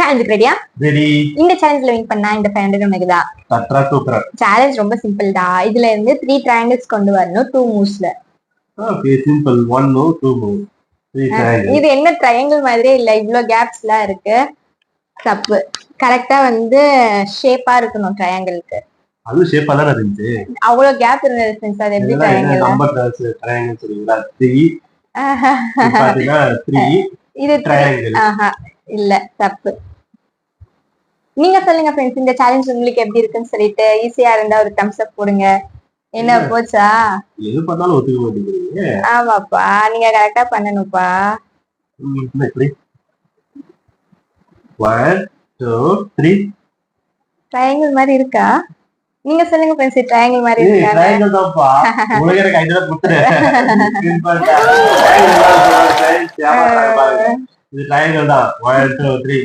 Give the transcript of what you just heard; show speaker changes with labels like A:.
A: சேலஞ்சுக்கு ரெடியா?
B: ரெடி.
A: இந்த சேலஞ்சில் வின் பண்ணா இந்த 500 உனக்கு தான்.
B: தட்ரா சூப்பரா.
A: சேலஞ்ச் ரொம்ப சிம்பிள் தான். இதுல இருந்து 3 ட்ரையாங்கிள்ஸ் கொண்டு வரணும் 2 மூவ்ஸ்ல.
B: Okay simple. 1 move 2 move 3 triangle.
A: இது என்ன ட்ரையாங்கிள் மாதிரியே இல்ல, இவ்ளோ கேப்ஸ்லாம் இருக்கு. தப்பு. கரெக்டா வந்து ஷேப்பா இருக்கணும் ட்ரையாங்கிளுக்கு.
B: அது ஷேப்பா தான் இருந்துச்சு.
A: அவ்வளவு கேப் இருந்தது ஃப்ரெண்ட்ஸ், அது எப்படி ட்ரையாங்கிள்?
B: நம்பர் ட்ரையாங்கிள் சொல்றீங்களா? 3 பாத்தீங்கன்னா 3
A: இது
B: ட்ரையாங்கிள்.
A: இல்ல, தப்பு. நீங்க சொல்லுங்க ஃப்ரெண்ட்ஸ், இந்த சேலஞ்ச் உங்களுக்கு எப்படி இருக்குன்னு சொல்லிட்டு. ஈஸியா இருந்தா ஒரு தம்ஸ் அப் போடுங்க. என்ன போச்சா?
B: எது பண்ணாலும் ஒத்துக்க மாட்டேங்கிறீங்க.
A: ஆமாப்பா, நீங்க கரெக்டா பண்ணணும்ப்பா.
B: எப்படி? 1 2 3
A: ட்ரையாங்கிள் மாதிரி இருக்கா? நீங்க சொல்லுங்க ஃப்ரெண்ட்ஸ், ட்ரையாங்கிள் மாதிரி இருக்கா?
B: ட்ரையாங்கிள் தான்ப்பா. உங்களுக்கு எனக்கு ஐடியா கொடுத்துரு. இது ட்ரையாங்கிள் தான். 1 2 3